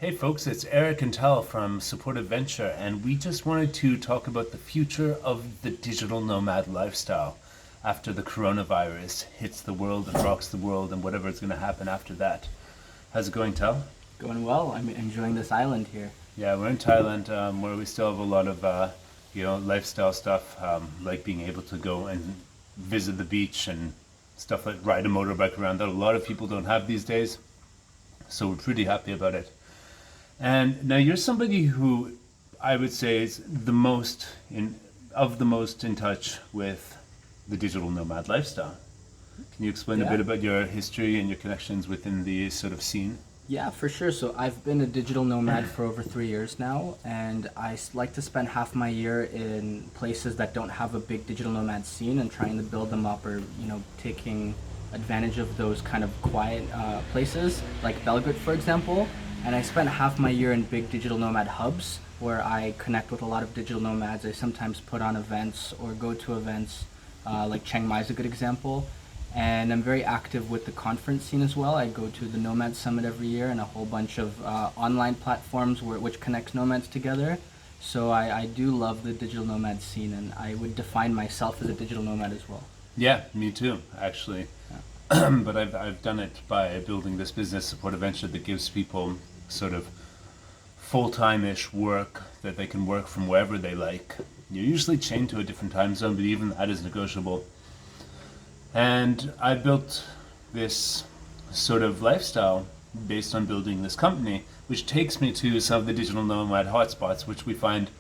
Hey folks, it's Eric and Tal from Supportive Venture, and we just wanted to talk about the future of the digital nomad lifestyle after the coronavirus hits the world and rocks the world and whatever is going to happen after that. How's it going, Tal? Going well. I'm enjoying this island here. Yeah, we're in Thailand, where we still have a lot of lifestyle stuff, like being able to go and visit the beach and stuff like ride a motorbike around that a lot of people don't have these days. So we're pretty happy about it. And now you're somebody who I would say is the most in touch with the digital nomad lifestyle. Can you explain a Yeah. bit about your history and your connections within the sort of scene? Yeah, for sure. So I've been a digital nomad for over 3 years now, and like to spend half my year in places that don't have a big digital nomad scene and trying to build them up, or taking advantage of those kind of quiet places, like Belgrade, for example. And I spent half my year in big digital nomad hubs where I connect with a lot of digital nomads. I sometimes put on events or go to events, like Chiang Mai is a good example. And I'm very active with the conference scene as well. I go to the Nomad Summit every year and a whole bunch of online platforms which connects nomads together. So I do love the digital nomad scene, and I would define myself as a digital nomad as well. Yeah, me too, actually. But I've done it by building this business support venture that gives people sort of full-time-ish work that they can work from wherever they like. You're usually chained to a different time zone, but even that is negotiable. And I built this sort of lifestyle based on building this company, which takes me to some of the digital nomad hotspots, which we find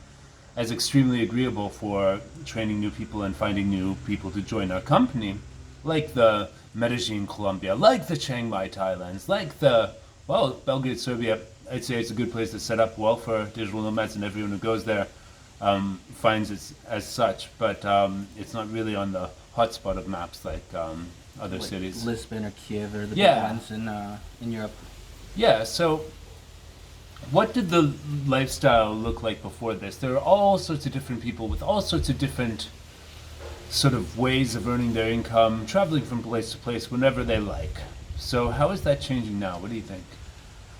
as extremely agreeable for training new people and finding new people to join our company, like the Medellin, Colombia, like the Chiang Mai, Thailand, like Belgrade, Serbia. I'd say it's a good place to set up well for digital nomads, and everyone who goes there finds it as such, but it's not really on the hotspot of maps like other Like cities. Lisbon or Kiev or the big Yeah, ones in Europe. yeah. So, what did the lifestyle look like before this? There are all sorts of different people with all sorts of different sort of ways of earning their income, traveling from place to place whenever they like. So, how is that changing now? What do you think?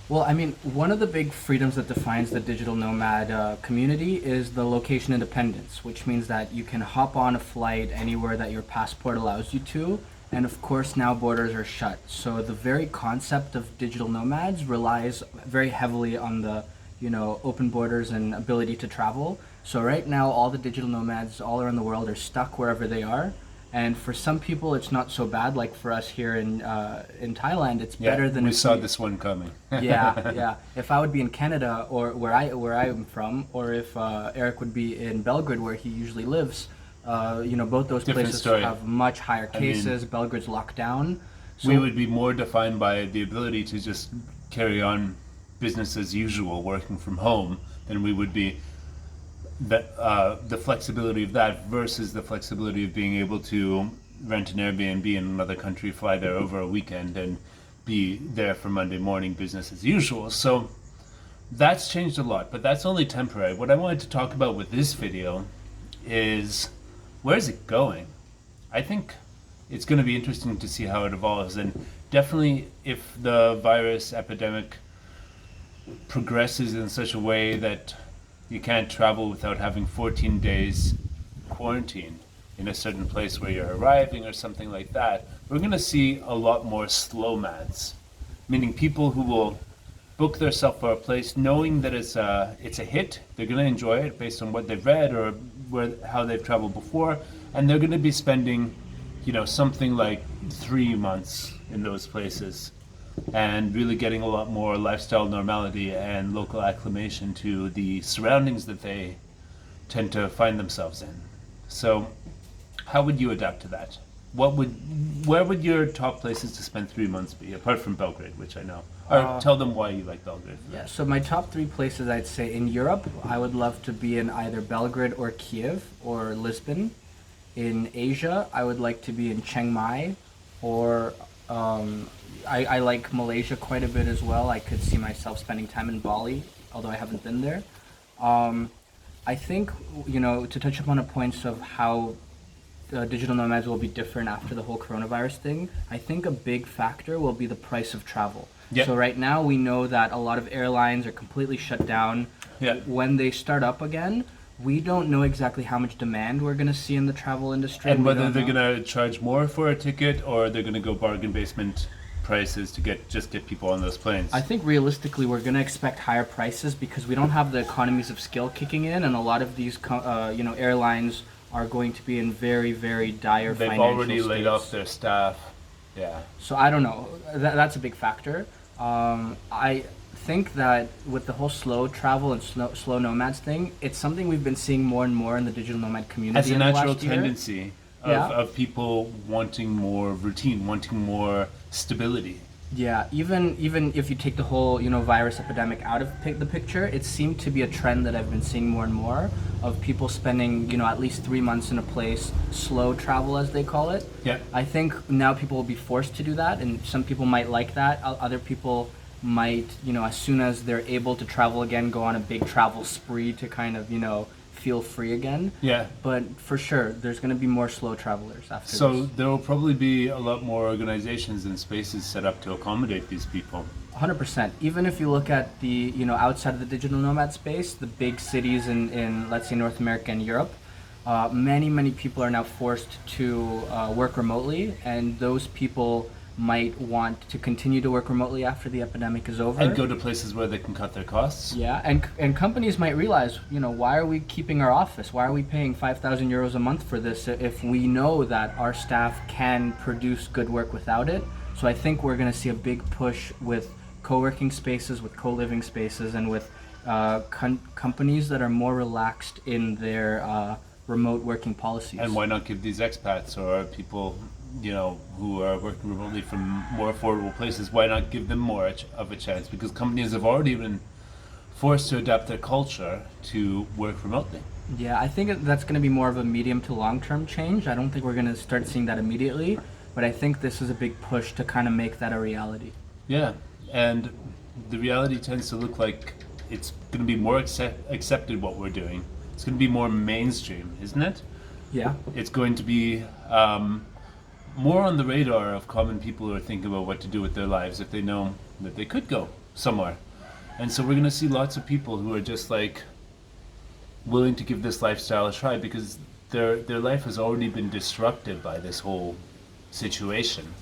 Well, I mean, one of the big freedoms that defines the digital nomad community is the location independence, which means that you can hop on a flight anywhere that your passport allows you to. And of course, now borders are shut. So the very concept of digital nomads relies very heavily on the, open borders and ability to travel. So right now, all the digital nomads all around the world are stuck wherever they are. And for some people, it's not so bad. Like for us here in Thailand, it's Yeah, better than we if saw we, this one coming. yeah, yeah. If I would be in Canada or where I am from, or if Eric would be in Belgrade where he usually lives, both those Different places story. have much higher I mean, cases. Belgrade's locked down. we So would be more defined by the ability to just carry on business as usual, working from home, than we would be the flexibility of that versus the flexibility of being able to rent an Airbnb in another country, fly there over a weekend, and be there for Monday morning business as usual. So that's changed a lot, but that's only temporary. What I wanted to talk about with this video is where is it going? I think it's going to be interesting to see how it evolves, and definitely if the virus epidemic progresses in such a way that you can't travel without having 14 days quarantine in a certain place where you're arriving or something like that, we're going to see a lot more slow mads, meaning people who will book themselves for a place knowing that it's a hit. They're going to enjoy it based on what they've read or how they've traveled before, and they're going to be spending, something like 3 months in those places and really getting a lot more lifestyle normality and local acclimation to the surroundings that they tend to find themselves in. So, how would you adapt to that? Where would your top places to spend 3 months be, apart from Belgrade, which I know? Or tell them why you like Belgrade yeah, first. so my top three places I'd say in Europe, I would love to be in either Belgrade or Kiev or Lisbon. In Asia, I would like to be in Chiang Mai, or I like Malaysia quite a bit as well. I could see myself spending time in Bali, although I haven't been there. Um, I think, to touch upon the points of how digital nomads will be different after the whole coronavirus thing, I think a big factor will be the price of travel. Yeah. So right now we know that a lot of airlines are completely shut down. Yeah. When they start up again, we don't know exactly how much demand we're going to see in the travel industry. And We whether don't they're know. gonna charge more for a ticket or they're gonna go bargain basement prices to get people on those planes. I think realistically we're going to expect higher prices because we don't have the economies of scale kicking in, and a lot of these airlines are going to be in very, very dire They've financial already laid states. off their staff. Yeah. So I don't know. That's a big factor. I think that with the whole slow travel and slow nomads thing, it's something we've been seeing more and more in the digital nomad community. As a in the natural last year. tendency Yeah. of people wanting more routine, wanting more stability. Yeah, even if you take the whole virus epidemic out of the picture, it seemed to be a trend that I've been seeing more and more of people spending at least 3 months in a place, slow travel as they call it. Yeah. I think now people will be forced to do that, and some people might like that. Other people might as soon as they're able to travel again, go on a big travel spree to kind of feel free again. Yeah. But for sure, there's going to be more slow travelers after So this. there will probably be a lot more organizations and spaces set up to accommodate these people. 100%. Even if you look at the outside of the digital nomad space, the big cities in let's say North America and Europe, many people are now forced to work remotely, and those people might want to continue to work remotely after the epidemic is over. And go to places where they can cut their costs. Yeah, and companies might realize, why are we keeping our office? Why are we paying 5,000 euros a month for this if we know that our staff can produce good work without it? So I think we're going to see a big push with co-working spaces, with co-living spaces, and with companies that are more relaxed in their remote working policies. And why not give these expats or people, who are working remotely from more affordable places, why not give them more of a chance? Because companies have already been forced to adapt their culture to work remotely. Yeah, I think that's going to be more of a medium to long-term change. I don't think we're going to start seeing that immediately, but I think this is a big push to kind of make that a reality. Yeah, and the reality tends to look like it's going to be more accepted what we're doing. It's going to be more mainstream, isn't it? Yeah. It's going to be more on the radar of common people who are thinking about what to do with their lives if they know that they could go somewhere. And so we're going to see lots of people who are just like willing to give this lifestyle a try because their life has already been disrupted by this whole situation.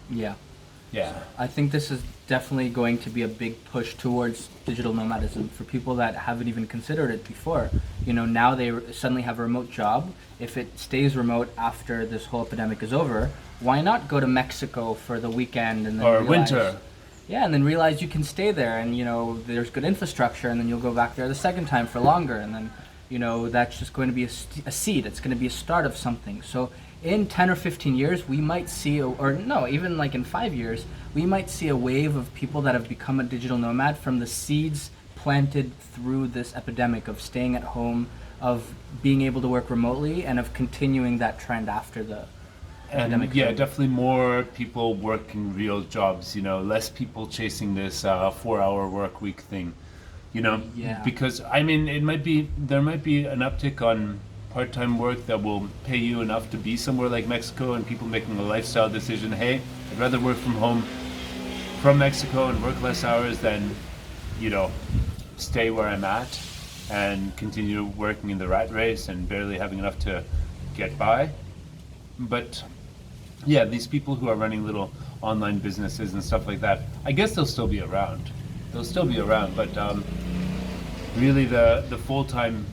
Yeah. Yeah. I think this is definitely going to be a big push towards digital nomadism for people that haven't even considered it before. Now they suddenly have a remote job. If it stays remote after this whole epidemic is over, why not go to Mexico for the weekend and then Or realize, winter. Yeah, and then realize you can stay there, and there's good infrastructure, and then you'll go back there the second time for longer, and then that's just going to be a seed. It's going to be a start of something. So in 10 or 15 years, we might see, or no, even like in 5 years, we might see a wave of people that have become a digital nomad from the seeds planted through this epidemic of staying at home, of being able to work remotely, and of continuing that trend after the epidemic. And yeah, definitely more people working real jobs, less people chasing this 4-hour work week thing, Yeah. because there might be an uptick on part-time work that will pay you enough to be somewhere like Mexico, and people making a lifestyle decision, hey, I'd rather work from home from Mexico and work less hours than, stay where I'm at and continue working in the rat race and barely having enough to get by. But yeah, these people who are running little online businesses and stuff like that, I guess they'll still be around. But really the full-time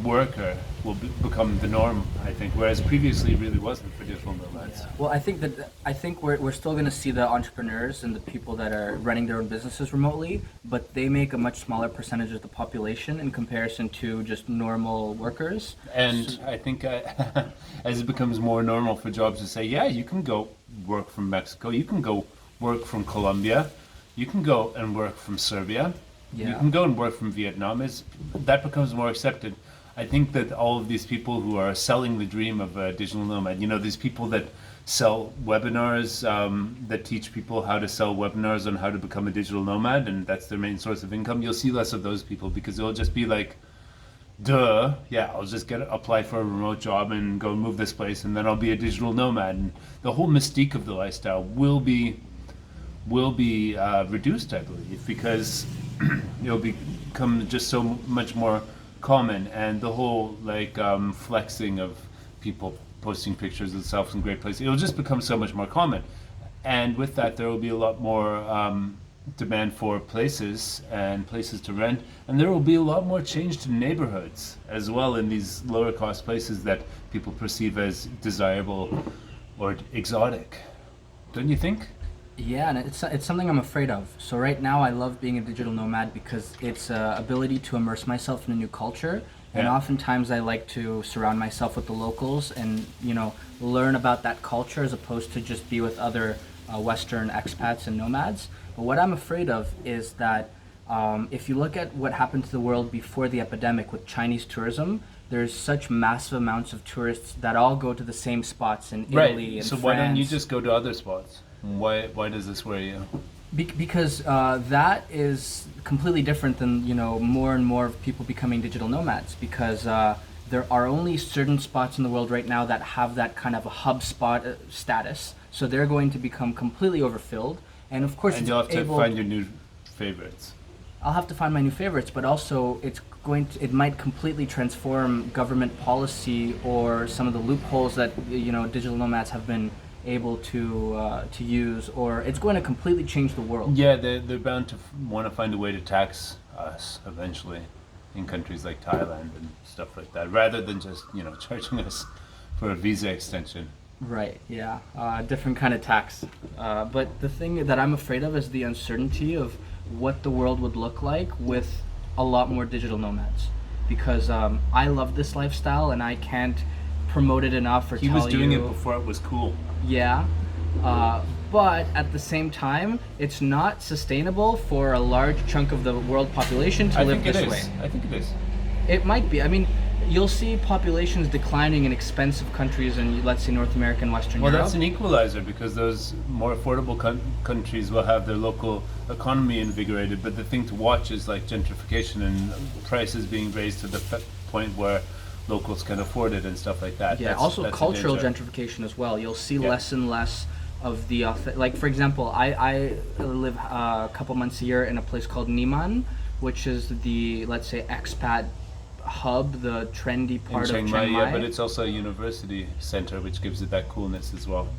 worker will become the norm, I think, whereas previously it really wasn't for digital nomads. Yeah. Well, I think we're still going to see the entrepreneurs and the people that are running their own businesses remotely, but they make a much smaller percentage of the population in comparison to just normal workers. And I think as it becomes more normal for jobs to say, yeah, you can go work from Mexico, you can go work from Colombia, you can go and work from Serbia, you Yeah. can go and work from Vietnam, that becomes more accepted. I think that all of these people who are selling the dream of a digital nomad, these people that sell webinars, that teach people how to sell webinars on how to become a digital nomad, and that's their main source of income, you'll see less of those people because it'll just be like, duh, yeah, I'll just apply for a remote job and go move this place, and then I'll be a digital nomad. And the whole mystique of the lifestyle will be will be reduced, I believe, because it'll become just so much more common, and the whole like flexing of people posting pictures of themselves in great places, it'll just become so much more common, and with that there will be a lot more demand for places and places to rent, and there will be a lot more change to neighborhoods as well in these lower cost places that people perceive as desirable or exotic. Don't you think? Yeah, and it's something I'm afraid of. So right now, I love being a digital nomad because it's ability to immerse myself in a new culture, and Yeah. oftentimes I like to surround myself with the locals and learn about that culture as opposed to just be with other Western expats and nomads. But what I'm afraid of is that if you look at what happened to the world before the epidemic with Chinese tourism, there's such massive amounts of tourists that all go to the same spots in Italy and So France. why don't you just go to other spots? Why does this worry you? Because that is completely different than more and more of people becoming digital nomads. Because there are only certain spots in the world right now that have that kind of a hub spot status. So they're going to become completely overfilled. And of course, And it's you'll have to able. find your new favorites. I'll have to find my new favorites, but also it might completely transform government policy or some of the loopholes that digital nomads have been able to use, or it's going to completely change the world. Yeah, they're bound to want to find a way to tax us eventually in countries like Thailand and stuff like that, rather than just charging us for a visa extension. Right. Yeah. Different kind of tax. But the thing that I'm afraid of is the uncertainty of what the world would look like with a lot more digital nomads, because I love this lifestyle and I can't promote it enough or He tell was doing you. it before it was cool. Yeah. But at the same time, it's not sustainable for a large chunk of the world population to I live think it this is. way. I think it is. It might be. I mean, you'll see populations declining in expensive countries in, let's say, North America and Western Well, Europe. that's an equalizer because those more affordable countries will have their local economy invigorated. But the thing to watch is like gentrification and prices being raised to the point where locals can afford it and stuff like that. Yeah, also that's a cultural danger. gentrification as well. You'll see Yeah. less and less of the like, for example, I live a couple months a year in a place called Niman, which is the, let's say, expat hub, the trendy part In of Chiang Chiang Mai, Mai. yeah, but it's also a university center, which gives it that coolness as well.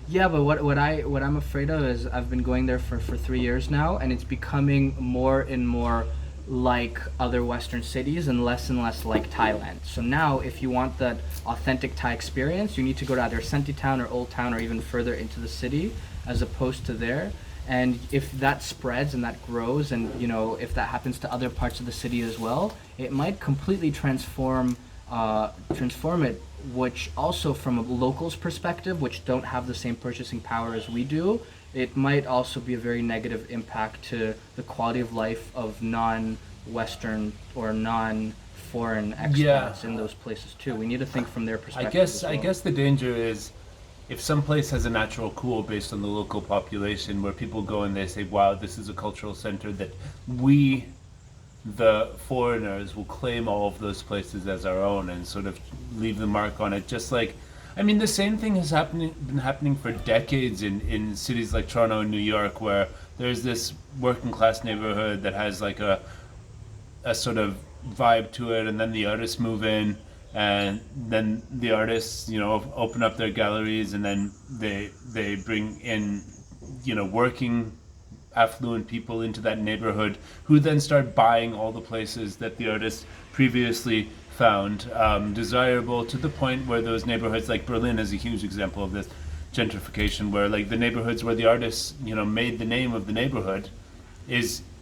Yeah, but what I'm afraid of is I've been going there for 3 years now, and it's becoming more and more like other Western cities and less like Thailand. So now, if you want that authentic Thai experience, you need to go to either Sentitown or Old Town or even further into the city, as opposed to there. And if that spreads and that grows, and if that happens to other parts of the city as well, it might completely transform it. Which also, from a local's perspective, which don't have the same purchasing power as we do, it might also be a very negative impact to the quality of life of non-Western or non-foreign expats in those places too. We need to think from their perspective. I guess the danger is if some place has a natural cool based on the local population where people go and they say, wow, this is a cultural center that we, the foreigners, will claim all of those places as our own and sort of leave the mark on it. Just like, I mean, the same thing has been happening for decades in cities like Toronto and New York, where there's this working class neighborhood that has like a sort of vibe to it, and then the artists move in, and then the artists open up their galleries, and then they bring in working affluent people into that neighborhood who then start buying all the places that the artists previously found desirable, to the point where those neighborhoods, like Berlin is a huge example of this gentrification, where like the neighborhoods where the artists made the name of the neighborhood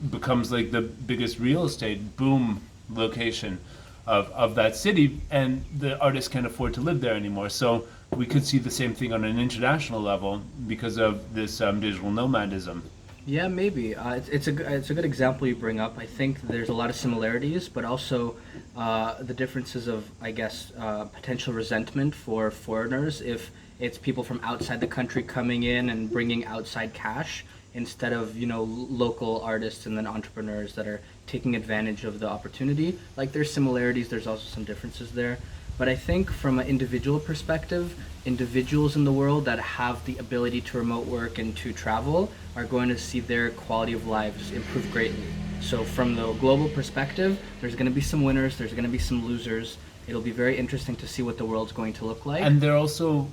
becomes like the biggest real estate boom location of that city, and the artists can't afford to live there anymore. So we could see the same thing on an international level because of this digital nomadism. Yeah, maybe. It's a good example you bring up. I think there's a lot of similarities, but also the differences of, I guess, potential resentment for foreigners if it's people from outside the country coming in and bringing outside cash instead of local artists and then entrepreneurs that are taking advantage of the opportunity. Like, there's similarities. There's also some differences there. But I think from an individual perspective, individuals in the world that have the ability to remote work and to travel are going to see their quality of lives improve greatly. So from the global perspective, there's going to be some winners, there's going to be some losers. It'll be very interesting to see what the world's going to look like. And they're also,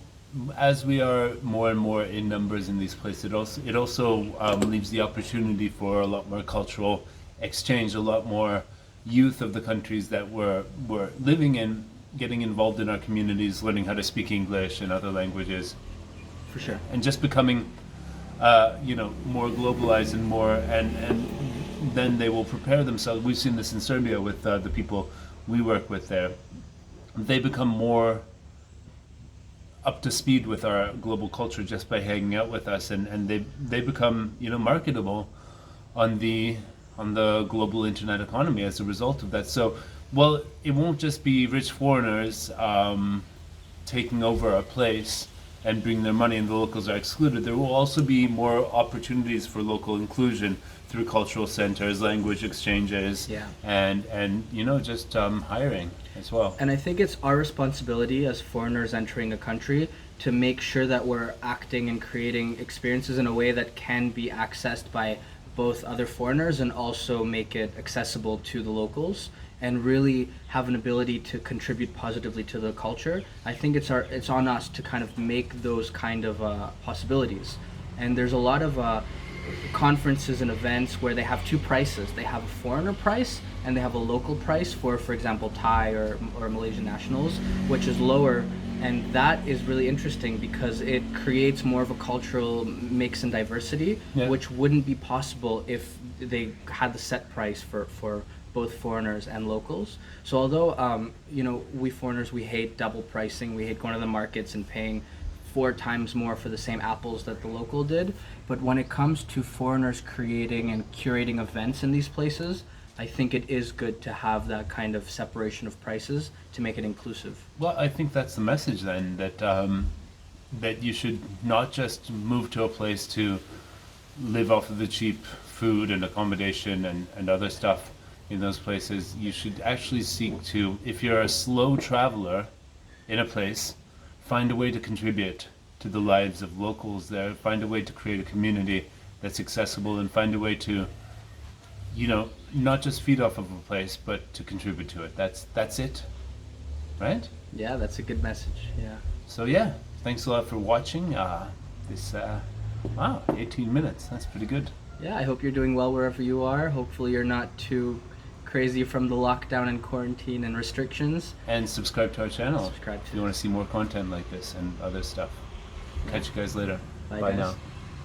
as we are more and more in numbers in these places, it also leaves the opportunity for a lot more cultural exchange, a lot more youth of the countries that we're living in getting involved in our communities, learning how to speak English and other languages, For sure. and just becoming, more globalized and more, and then they will prepare themselves. We've seen this in Serbia with the people we work with there. They become more up to speed with our global culture just by hanging out with us, and they become marketable on the global internet economy as a result of that. So, well, it won't just be rich foreigners taking over a place and bring their money and the locals are excluded. There will also be more opportunities for local inclusion through cultural centers, language exchanges, Yeah. and just hiring as well. And I think it's our responsibility as foreigners entering a country to make sure that we're acting and creating experiences in a way that can be accessed by both other foreigners and also make it accessible to the locals and really have an ability to contribute positively to the culture. I think it's on us to kind of make those kind of possibilities. And there's a lot of conferences and events where they have two prices. They have a foreigner price and they have a local price for example, Thai or Malaysian nationals, which is lower. And that is really interesting because it creates more of a cultural mix and diversity, Yeah. which wouldn't be possible if they had the set price for both foreigners and locals. So although, we foreigners, we hate double pricing, we hate going to the markets and paying 4 times more for the same apples that the local did. But when it comes to foreigners creating and curating events in these places, I think it is good to have that kind of separation of prices to make it inclusive. Well, I think that's the message then, that you should not just move to a place to live off of the cheap food and accommodation and other stuff in those places. You should actually seek to, if you're a slow traveler in a place, find a way to contribute to the lives of locals there, find a way to create a community that's accessible, and find a way to, not just feed off of a place, but to contribute to it. That's it, right? Yeah, that's a good message. Yeah. So yeah, thanks a lot for watching this. Wow, 18 minutes. That's pretty good. Yeah, I hope you're doing well wherever you are. Hopefully you're not too crazy from the lockdown and quarantine and restrictions. And subscribe to our channel Subscribe if to you want to see more content like this and other stuff. Catch you guys later. Bye, Bye guys. now.